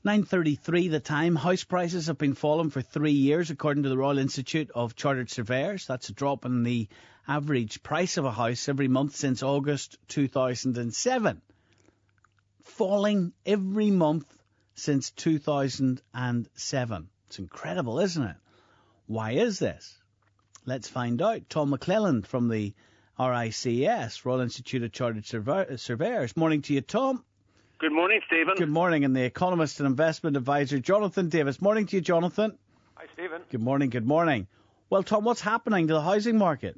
9:33 the time. House prices have been falling for 3 years, according to the Royal Institute of Chartered Surveyors. That's a drop in the average price of a house every month since August 2007. Falling every month since 2007. It's incredible, isn't it? Why is this? Let's find out. Tom McClelland from the RICS, Royal Institute of Chartered Surveyors. Morning to you, Tom. Good morning, Stephen. Good morning. And the economist and investment advisor, Jonathan Davis. Morning to you, Jonathan. Hi, Stephen. Good morning, good morning. Well, Tom, what's happening to the housing market?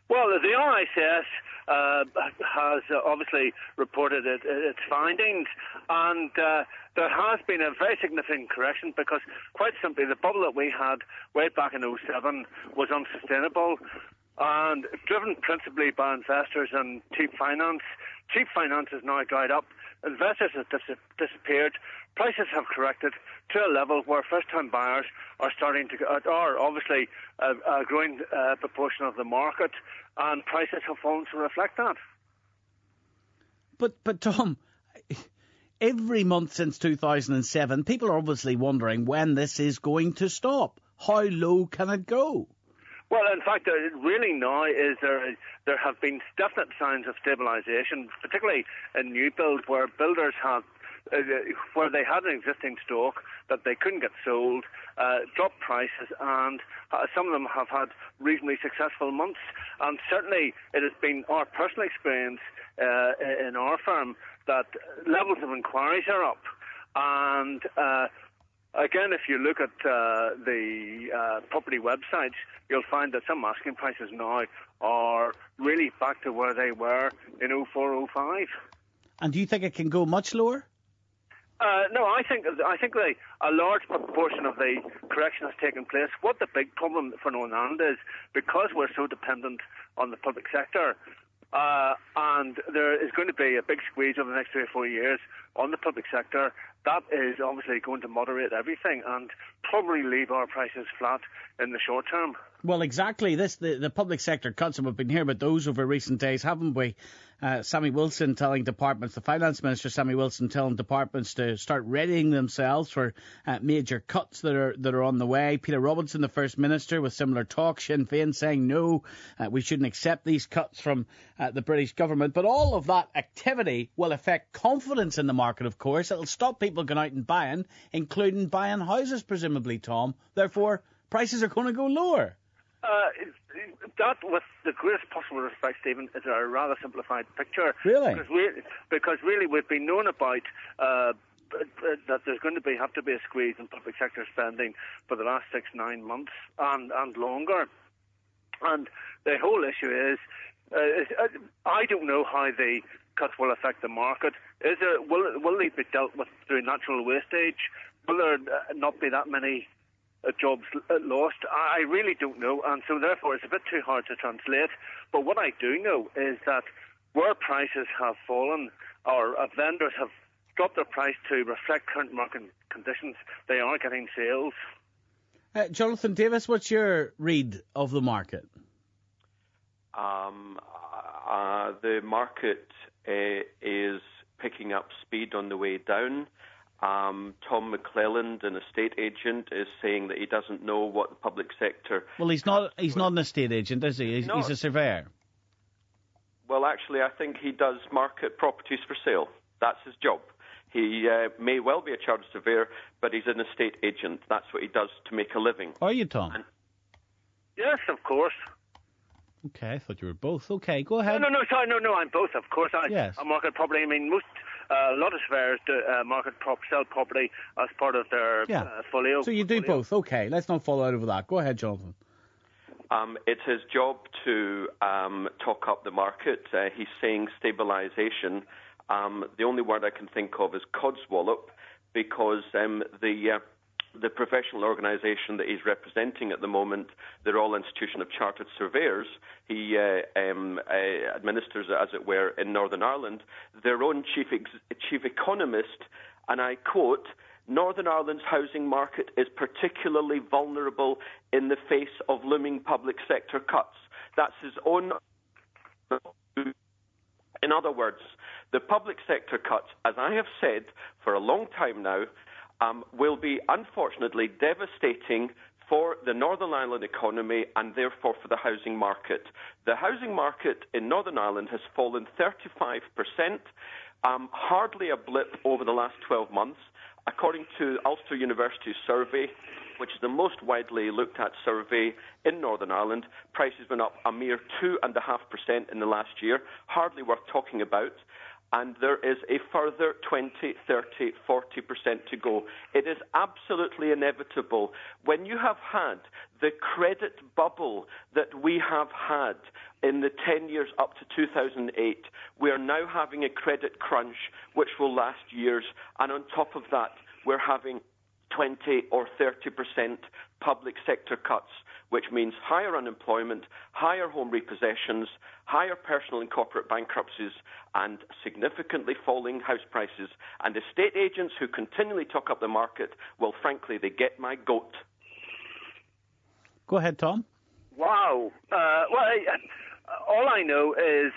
Well, the RICS has obviously reported its findings, and there has been a very significant correction because, quite simply, the bubble that we had way back in 2007 was unsustainable and driven principally by investors and cheap finance. Cheap finance is now dried up. Investors have disappeared. Prices have corrected to a level where first-time buyers are starting to, are obviously a growing proportion of the market, and prices have fallen to reflect that. But Tom, every month since 2007, people are obviously wondering when this is going to stop. How low can it go? Well, in fact, really now is there have been definite signs of stabilisation, particularly in new build, where builders have, where they had an existing stock that they couldn't get sold, dropped prices, and some of them have had reasonably successful months. And certainly it has been our personal experience in our firm that levels of inquiries are up. And again, if you look at the property websites, you'll find that some asking prices now are really back to where they were in 2004-05. And do you think it can go much lower? No, I think a large proportion of the correction has taken place. What the big problem for Northern Ireland is, because we're so dependent on the public sector, and there is going to be a big squeeze over the next 3 or 4 years on the public sector. That is obviously going to moderate everything and probably leave our prices flat in the short term. Well, exactly. The public sector cuts, and we've been hearing about those over recent days, haven't we? Sammy Wilson telling departments, the Finance Minister Sammy Wilson telling departments to start readying themselves for major cuts that are on the way. Peter Robinson, the First Minister, with similar talk. Sinn Féin saying no, we shouldn't accept these cuts from the British government. But all of that activity will affect confidence in the market, of course. It'll stop people going out and buying, including buying houses, presumably, Tom. Therefore, prices are going to go lower. That, with the greatest possible respect, Stephen, is a rather simplified picture. Really? Because really we've been known about that there's going to have to be a squeeze in public sector spending for the last 6-9 months and longer. And the whole issue is I don't know how the cuts will affect the market. Will they be dealt with through natural wastage? Will there not be that many jobs lost? I really don't know, and so therefore it's a bit too hard to translate. But what I do know is that where prices have fallen, or vendors have dropped their price to reflect current market conditions, they are getting sales. Jonathan Davis, what's your read of the market? The market is picking up speed on the way down. Tom McClelland, an estate agent, is saying that he doesn't know what the public sector... Well, he's not an estate agent, is he? He's a surveyor. Well, actually, I think he does market properties for sale. That's his job. He may well be a chartered surveyor, but he's an estate agent. That's what he does to make a living. Are you, Tom? Yes, of course. Okay, I thought you were both. Okay, go ahead. No, I'm both, of course. Yes. I market property. I mean, a lot of surveyors do sell property as part of their folio. So you do both. Okay, let's not fall out over that. Go ahead, Jonathan. It's his job to talk up the market. He's saying stabilisation. The only word I can think of is codswallop, because the professional organisation that he's representing at the moment, the Royal Institution of Chartered Surveyors, he administers, as it were, in Northern Ireland, their own chief economist, and I quote, "Northern Ireland's housing market is particularly vulnerable in the face of looming public sector cuts." That's his own... In other words, the public sector cuts, as I have said for a long time now, will be unfortunately devastating for the Northern Ireland economy and therefore for the housing market. The housing market in Northern Ireland has fallen 35%, hardly a blip over the last 12 months. According to Ulster University's survey, which is the most widely looked at survey in Northern Ireland, prices went up a mere 2.5% in the last year, hardly worth talking about. And there is a further 20, 30, 40% to go. It is absolutely inevitable. When you have had the credit bubble that we have had in the 10 years up to 2008, we are now having a credit crunch which will last years. And on top of that, we're having 20 or 30% public sector cuts, which means higher unemployment, higher home repossessions, higher personal and corporate bankruptcies, and significantly falling house prices. And estate agents who continually talk up the market, well, frankly, they get my goat. Go ahead, Tom. Wow. All I know is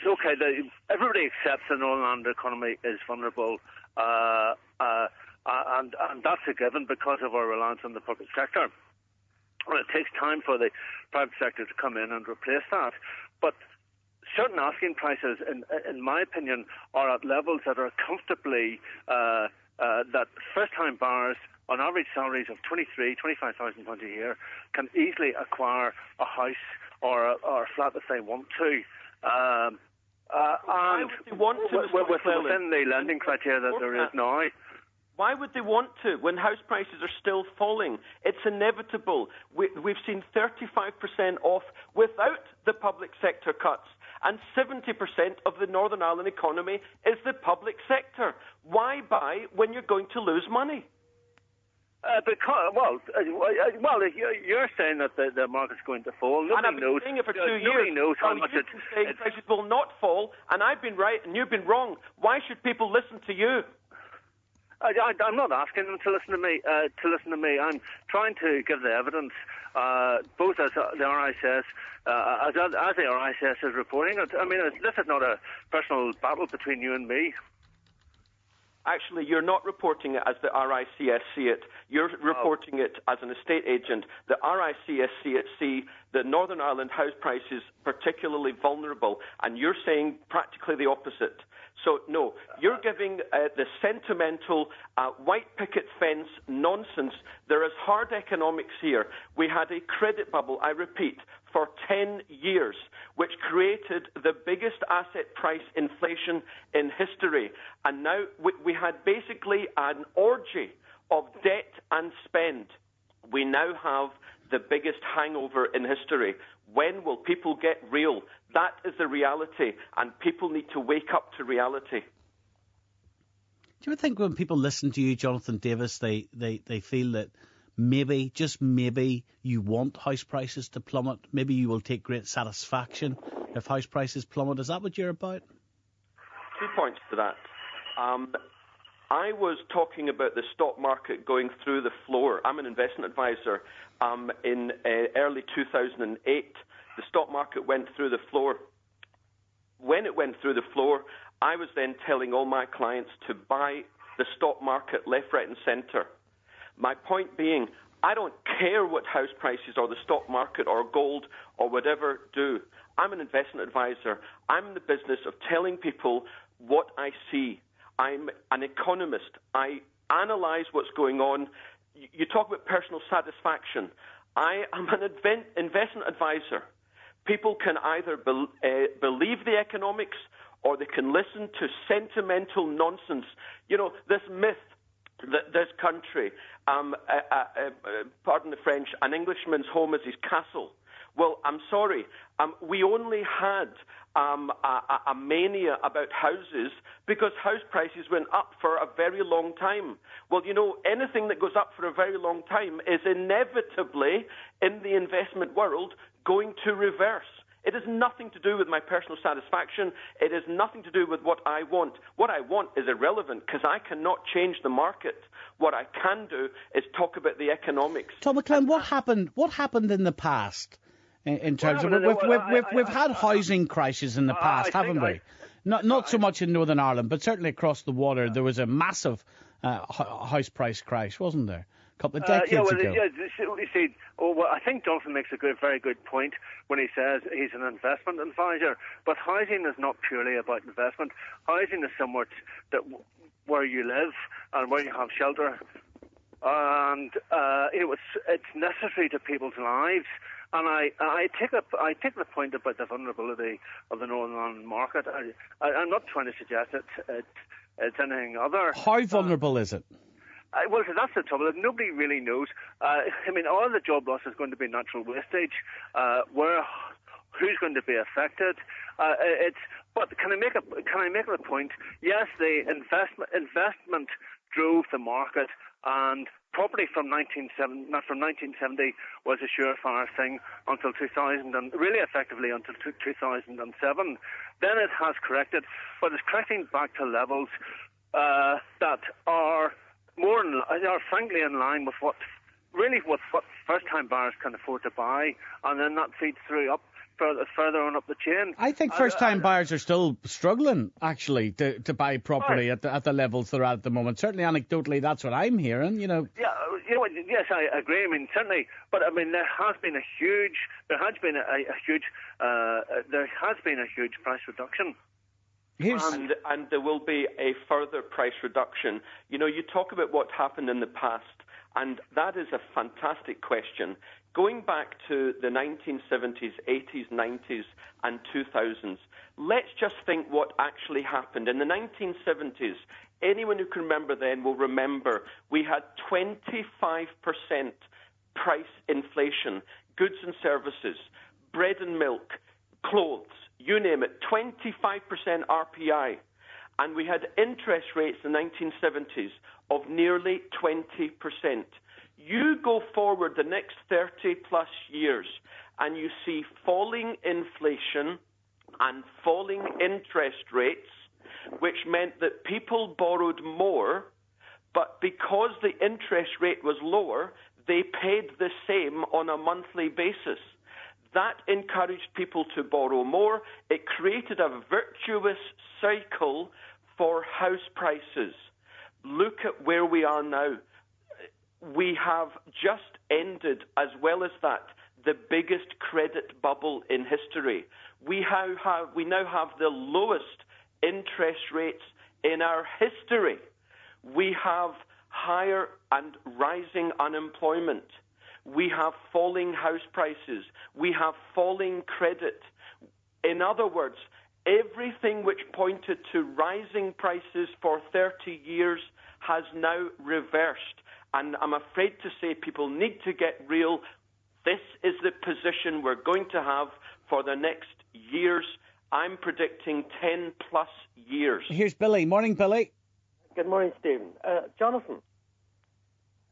okay, that everybody accepts the Northern Ireland economy is vulnerable, and that's a given because of our reliance on the public sector. Well, it takes time for the private sector to come in and replace that. But certain asking prices, in my opinion, are at levels that are comfortably, that first-time buyers on average salaries of £25,000 a year can easily acquire a house or a flat if they want to. Why would they want to, within the lending criteria that there is now. Why would they want to when house prices are still falling? It's inevitable. We've seen 35% off without the public sector cuts, and 70% of the Northern Ireland economy is the public sector. Why buy when you're going to lose money? You're saying that the market's going to fall. Nobody knows. I've been saying it for 2 years. Nobody knows how much it's saying prices will not fall, and I've been right and you've been wrong. Why should people listen to you? I'm not asking them to listen to me. I'm trying to give the evidence, both as the RICS, as the RICS is reporting it. I mean, this is not a personal battle between you and me. Actually, you're not reporting it as the RICS see it. You're reporting it as an estate agent. The RICS see the Northern Ireland house prices particularly vulnerable, and you're saying practically the opposite. So, no, you're giving the sentimental white picket fence nonsense. There is hard economics here. We had a credit bubble, I repeat, for 10 years, which created the biggest asset price inflation in history. And now we had basically an orgy of debt and spend. We now have the biggest hangover in history. When will people get real? That is the reality, and people need to wake up to reality. Do you ever think when people listen to you, Jonathan Davis, they feel that maybe, just maybe, you want house prices to plummet? Maybe you will take great satisfaction if house prices plummet. Is that what you're about? 2 points to that. I was talking about the stock market going through the floor. I'm an investment advisor. In early 2008, the stock market went through the floor. When it went through the floor, I was then telling all my clients to buy the stock market left, right, and centre. My point being, I don't care what house prices or the stock market or gold or whatever do. I'm an investment advisor. I'm in the business of telling people what I see. I'm an economist. I analyse what's going on. You talk about personal satisfaction. I am an investment advisor. People can either believe the economics or they can listen to sentimental nonsense. You know, this myth that this country, pardon the French, an Englishman's home is his castle. Well, I'm sorry. We only had a mania about houses because house prices went up for a very long time. Well, you know, anything that goes up for a very long time is inevitably, in the investment world, going to reverse. It has nothing to do with my personal satisfaction. It has nothing to do with what I want. What I want is irrelevant because I cannot change the market. What I can do is talk about the economics. Tom McClelland, what happened in the past in terms of we've had housing crises in the past, haven't we? Not so much in Northern Ireland, but certainly across the water, there was a massive house price crash, wasn't there? A couple of decades ago. You see, I think Jonathan makes a very good point when he says he's an investment advisor. But housing is not purely about investment. Housing is somewhere where you live and where you have shelter, and it's necessary to people's lives. And I take the point about the vulnerability of the Northern Ireland market. I'm not trying to suggest it's anything other. How vulnerable is it? Well, that's the trouble. Nobody really knows. All of the job loss is going to be natural wastage. Who's going to be affected? But can I make a point? Yes, the investment drove the market, and property from 1970 was a surefire thing until 2000, and really effectively until 2007. Then it has corrected, but it's correcting back to levels that are frankly in line with what first-time buyers can afford to buy, and then that feeds through up further on up the chain. I think first-time buyers are still struggling, actually, to buy property at the levels they're at the moment. Certainly, anecdotally, that's what I'm hearing. Yeah, yes, I agree. Certainly, but there has been a huge price reduction. And there will be a further price reduction. You talk about what happened in the past, and that is a fantastic question. Going back to the 1970s, 80s, 90s, and 2000s, let's just think what actually happened. In the 1970s, anyone who can remember then will remember we had 25% price inflation, goods and services, bread and milk, clothes, you name it, 25% RPI. And we had interest rates in the 1970s of nearly 20%. You go forward the next 30-plus years and you see falling inflation and falling interest rates, which meant that people borrowed more, but because the interest rate was lower, they paid the same on a monthly basis. That encouraged people to borrow more. It created a virtuous cycle for house prices. Look at where we are now. We have just ended, as well as that, the biggest credit bubble in history. We now have the lowest interest rates in our history. We have higher and rising unemployment. We have falling house prices. We have falling credit. In other words, everything which pointed to rising prices for 30 years has now reversed. And I'm afraid to say people need to get real. This is the position we're going to have for the next years. I'm predicting 10-plus years. Here's Billy. Morning, Billy. Good morning, Stephen. Jonathan.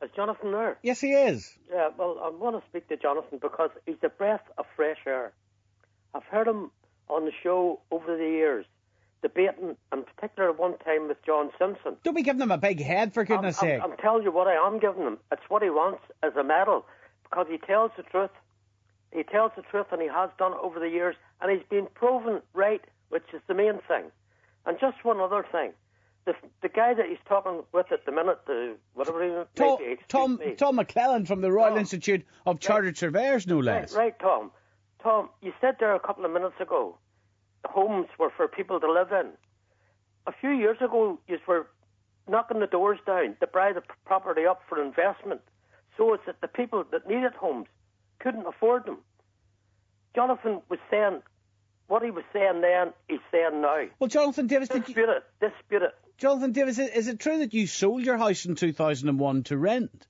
Is Jonathan there? Yes, he is. Yeah, well, I want to speak to Jonathan because he's a breath of fresh air. I've heard him on the show over the years, debating, in particular one time with John Simpson. Don't be giving him a big head, for goodness sake. I'm telling you what I am giving him. It's what he wants as a medal, because he tells the truth. He tells the truth, and he has done it over the years, and he's been proven right, which is the main thing. And just one other thing. The guy that he's talking with at the minute, whatever he may be, Tom McClelland from the Royal Institute of Chartered Surveyors, no less. Right, Tom. Tom, you said there a couple of minutes ago, the homes were for people to live in. A few years ago, you were knocking the doors down to buy the property up for investment. So it's that the people that needed homes couldn't afford them. Jonathan was saying, what he was saying then, he's saying now. Well, Jonathan Davis, dispute it. Jonathan Davis, is it true that you sold your house in 2001 to rent?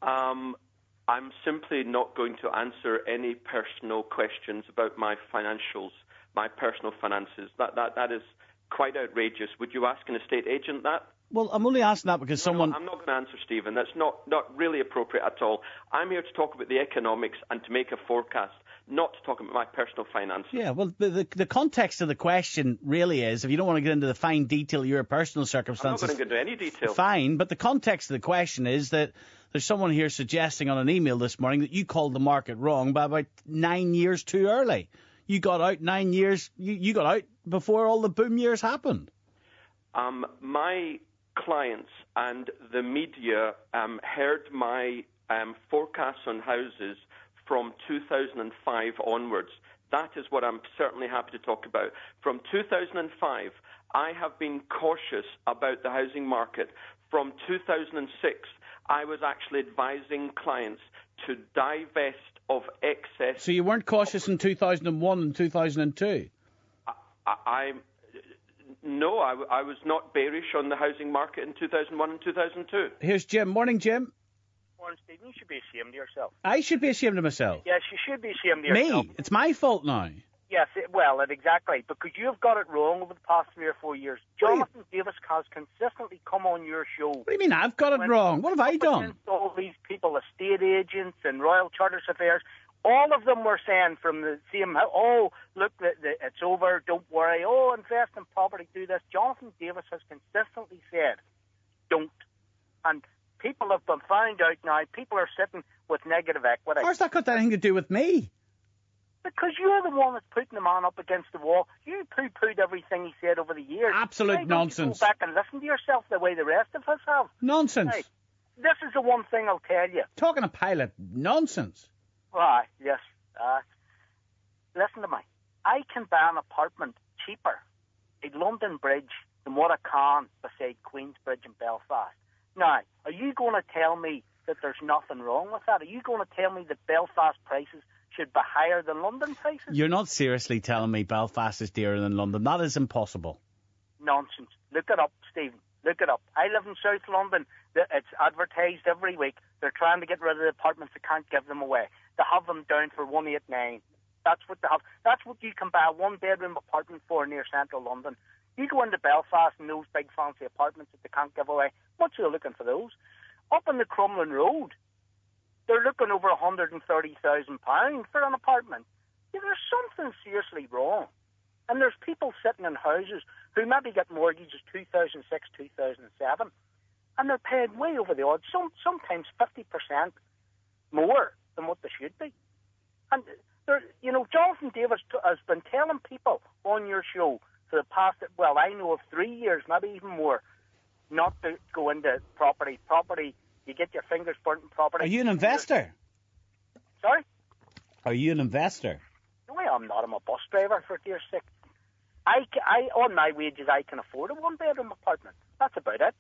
I'm simply not going to answer any personal questions about my financials, my personal finances. That is quite outrageous. Would you ask an estate agent that? Well, I'm only asking that because someone... No, I'm not going to answer, Stephen. That's not really appropriate at all. I'm here to talk about the economics and to make a forecast, not to talk about my personal finances. Yeah, well, the context of the question really is, if you don't want to get into the fine detail of your personal circumstances... I'm not going to get into any detail. Fine, but the context of the question is that there's someone here suggesting on an email this morning that you called the market wrong by about 9 years too early. You got out 9 years... You got out before all the boom years happened? My clients and the media heard my forecasts on houses from 2005 onwards. That is what I'm certainly happy to talk about. From 2005, I have been cautious about the housing market. From 2006, I was actually advising clients to divest of excess. So you weren't cautious in 2001 and 2002? No, I was not bearish on the housing market in 2001 and 2002. Here's Jim. Morning, Jim. Morning, Stephen. You should be ashamed of yourself. I should be ashamed of myself. Yes, you should be ashamed of yourself. Me? It's my fault now. Yes, exactly, because you have got it wrong over the past 3 or 4 years. Jonathan Davis has consistently come on your show. What do you mean I've got it wrong? What have I done? All these people, estate agents and Royal Charters Affairs, all of them were saying from the same, oh, look, it's over, don't worry, oh, invest in property, do this. Jonathan Davis has consistently said, don't. And people have been found out now, people are sitting with negative equity. How's that got anything to do with me? Because you're the one that's putting the man up against the wall. You poo-pooed everything he said over the years. Absolute nonsense. Go back and listen to yourself the way the rest of us have. Nonsense. Hey, this is the one thing I'll tell you. Talking a pile of nonsense. Right, yes. Listen to me. I can buy an apartment cheaper at London Bridge than what I can beside Queensbridge in Belfast. Now, are you going to tell me that there's nothing wrong with that? Are you going to tell me that Belfast prices should be higher than London prices? You're not seriously telling me Belfast is dearer than London. That is impossible. Nonsense. Look it up, Stephen. Look it up. I live in South London. It's advertised every week. They're trying to get rid of the apartments. They can't give them away. They have them down for 189. That's what they have. That's what you can buy a one-bedroom apartment for near central London. You go into Belfast and those big fancy apartments that they can't give away. Much are they looking for those? Up on the Crumlin Road, they're looking over £130,000 for an apartment. Yeah, there's something seriously wrong. And there's people sitting in houses who maybe get mortgages 2006, 2007, and they're paying way over the odds, sometimes 50% more than what they should be. And, Jonathan Davis has been telling people on your show for the past, I know of 3 years, maybe even more, not to go into property. Property, you get your fingers burnt in property. Are you an investor? Sorry? Are you an investor? No, I'm not. I'm a bus driver, for dear sake. I on my wages, I can afford a one-bedroom apartment. That's about it.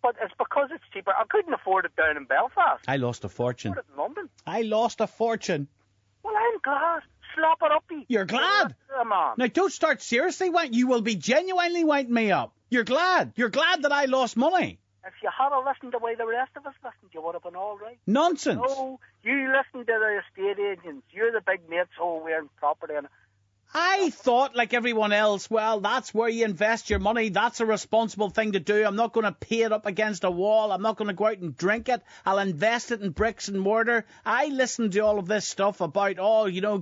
But it's because it's cheaper. I couldn't afford it down in Belfast. I lost a fortune. I afford it in London. I lost a fortune. Well, I'm glad. Slap it up, You're glad? Come on. Now, don't start seriously. You will be genuinely winding me up. You're glad. You're glad that I lost money. If you had listened the way the rest of us listened, you would have been all right. Nonsense. No, you listen to the estate agents. You're the big mates we're in property. And I thought, like everyone else, well, that's where you invest your money. That's a responsible thing to do. I'm not going to pay it up against a wall. I'm not going to go out and drink it. I'll invest it in bricks and mortar. I listened to all of this stuff about,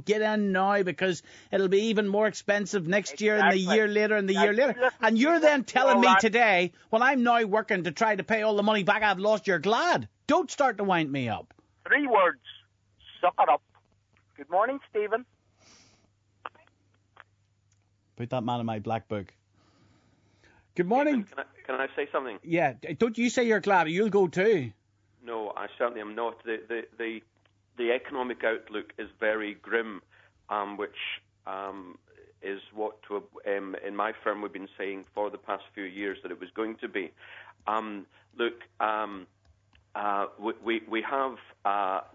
get in now because it'll be even more expensive next year and the year later and the year later. And you're then telling me today, well, I'm now working to try to pay all the money back I've lost. You're glad. Don't start to wind me up. 3 words. Suck it up. Good morning, Stephen. Put that man in my black book. Good morning. Can I say something? Yeah. Don't you say you're glad. You'll go too. No, I certainly am not. The economic outlook is very grim, which is what in my firm we've been saying for the past few years that it was going to be.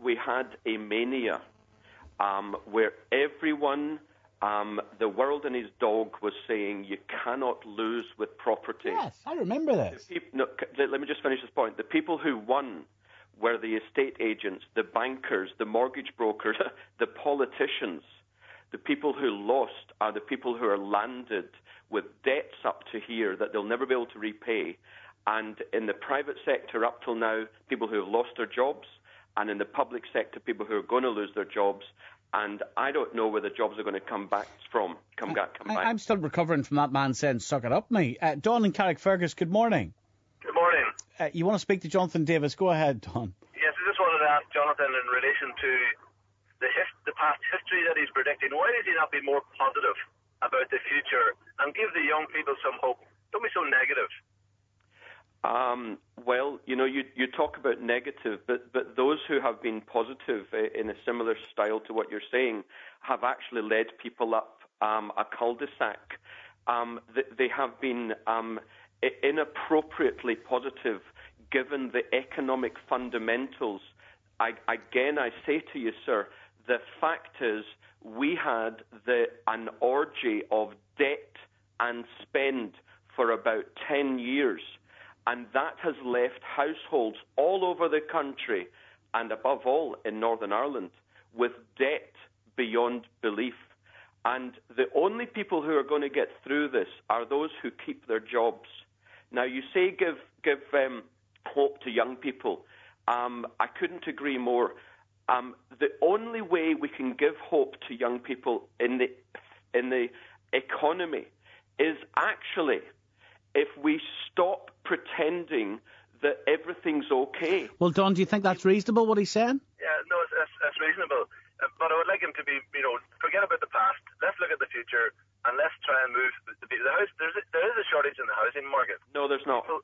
We had a mania where everyone. The world and his dog was saying you cannot lose with property. Yes, I remember this. Let me just finish this point. The people who won were the estate agents, the bankers, the mortgage brokers, the politicians. The people who lost are the people who are landed with debts up to here that they'll never be able to repay. And in the private sector up till now, people who have lost their jobs. And in the public sector, people who are going to lose their jobs. And I don't know where the jobs are going to come back. I'm still recovering from that man saying, suck it up, me. Don and Carrickfergus, good morning. Good morning. You want to speak to Jonathan Davis? Go ahead, Don. Yes, I just wanted to ask Jonathan in relation to the past history that he's predicting. Why does he not be more positive about the future and give the young people some hope. Don't be so negative. Well, you talk about negative, but those who have been positive in a similar style to what you're saying have actually led people up a cul-de-sac. They have been inappropriately positive given the economic fundamentals. I say to you, sir, the fact is we had an orgy of debt and spend for about 10 years. And that has left households all over the country, and above all in Northern Ireland, with debt beyond belief. And the only people who are going to get through this are those who keep their jobs. Now, you say give hope to young people. I couldn't agree more. The only way we can give hope to young people in the economy is actually if we stop pretending that everything's okay. Well, Don, do you think that's reasonable, what he's saying? Yeah, no, it's reasonable. But I would like him to be, forget about the past. Let's look at the future, and let's try and move the house. There is a shortage in the housing market. No, there's not. So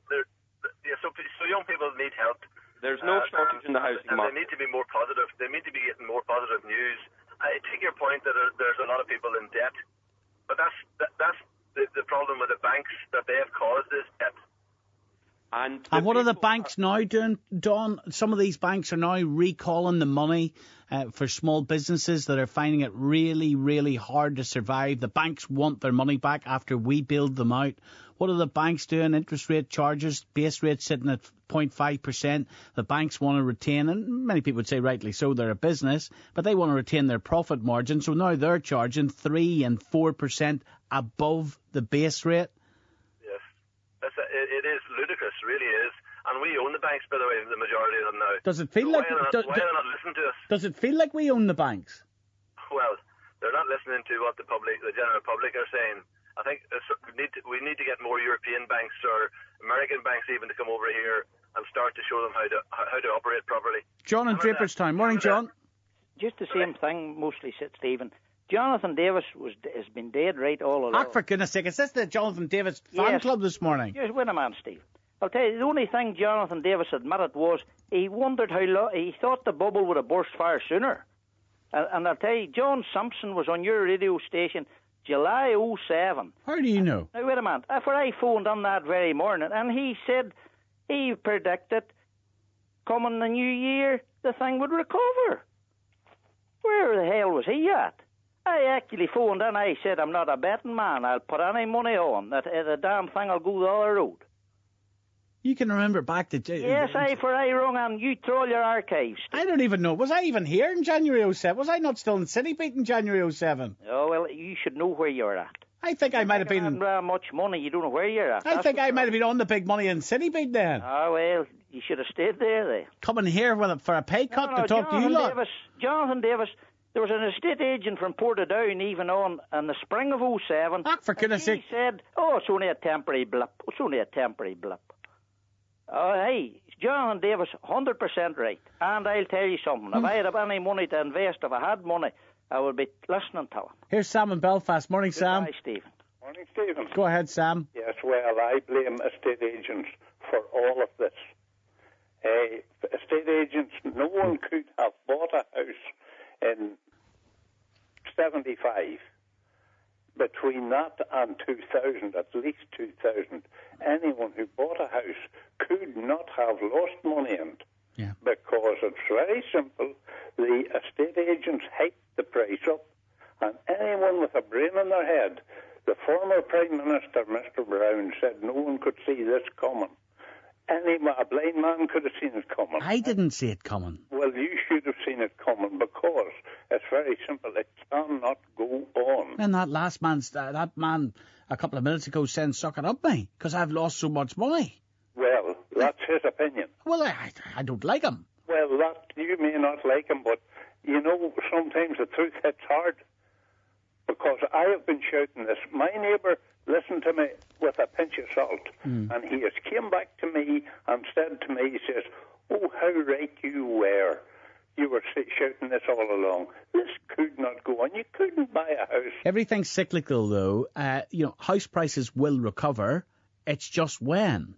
young people need help. There's no shortage in the housing market. And they need to be more positive. They need to be getting more positive news. I take your point that there's a lot of people in debt, but that's the problem with the banks, that they have caused this debt. And what are the banks now doing, Don? Some of these banks are now recalling the money for small businesses that are finding it really, really hard to survive. The banks want their money back after we bailed them out. What are the banks doing? Interest rate charges, base rate sitting at 0.5%. The banks want to retain, and many people would say rightly so, they're a business, but they want to retain their profit margin. So now they're charging 3 and 4% above the base rate. It is ludicrous, really is. And we own the banks, by the way, the majority of them now. Does it feel like... Why are they not listening to us? Does it feel like we own the banks? Well, they're not listening to what the general public are saying. I think we need to get more European banks or American banks even to come over here and start to show them how to operate properly. John in Draperstown. Morning, John. Just the same thing, mostly, Stephen. Jonathan Davis has been dead right all along. For goodness sake, is this the Jonathan Davis fan club this morning? Yes, wait a minute, Steve. I'll tell you, the only thing Jonathan Davis admitted was he wondered how long, he thought the bubble would have burst far sooner. And I'll tell you, John Simpson was on your radio station July 07. How do you know? Now, wait a minute. For I phoned on that very morning, and he said he predicted coming the new year, the thing would recover. Where the hell was he at? I actually phoned in. I said, I'm not a betting man. I'll put any money on that the damn thing will go the other road. You can remember back to... Yes, I rung and you throw all your archives. I don't even know. Was I even here in January 07? Was I not still in City Beat in January 07? Oh, well, you should know where you're at. I think I might have been... much money, you don't know where you're at. I think I might have been on the big money in City Beat then. Oh, well, you should have stayed there then. Coming here for a pay cut to talk to you lot. Jonathan Davis... There was an estate agent from Portadown even on in the spring of 07. For goodness sake. He said, it's only a temporary blip. It's only a temporary blip. Hey, Jonathan Davis, 100% right. And I'll tell you something. If I had any money to invest, if I had money, I would be listening to him. Here's Sam in Belfast. Morning, Sam. Hi, Stephen. Morning, Stephen. Go ahead, Sam. Yes, well, I blame estate agents for all of this. Estate agents, no one could have bought a house in 75. Between that and 2000, at least 2000, anyone who bought a house could not have lost money in it. Yeah. Because it's very simple. The estate agents hiked the price up, and anyone with a brain in their head, the former Prime Minister, Mr. Brown, said no one could see this coming. A blind man could have seen it coming. I didn't see it coming. Well, you should have seen it coming because it's very simple. It cannot go on. And that last that man a couple of minutes ago saying, suck it up, me, because I've lost so much money. Well, that's his opinion. Well, I don't like him. Well, you may not like him, but, sometimes the truth hits hard. Because I have been shouting this. My neighbour listened to me with a pinch of salt, and he has came back to me and said to me, he says, oh, how right you were you were shouting this all along. This could not go on. You couldn't buy a house. Everything's cyclical, though. House prices will recover. It's just when.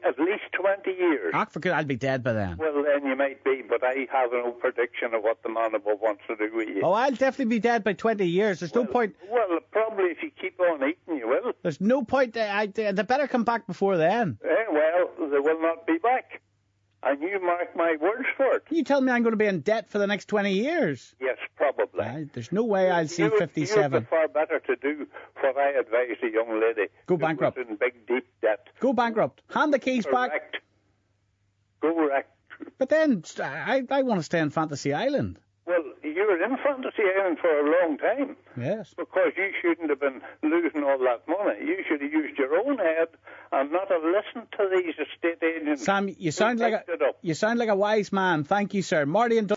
At least 20 years. I'll be dead by then. Well, then you might be, but I have no prediction of what the man above wants to do with you. Oh, I'll definitely be dead by 20 years. There's no point. Well, probably if you keep on eating, you will. There's no point. They better come back before then. Well, they will not be back. And you mark my words for it. You tell me I'm going to be in debt for the next 20 years? Yes, probably. There's no way I'll see 57. You'd be far better to do what I advise a young lady. Go bankrupt. Who's in big, deep debt. Go bankrupt. Hand the keys back. Correct. But then I want to stay in Fantasy Island. Well, you were in Fantasy Island for a long time. Yes. Because you shouldn't have been losing all that money. You should have used your own head and not have listened to these estate agents. Sam, you sound like a wise man. Thank you, sir. Marty and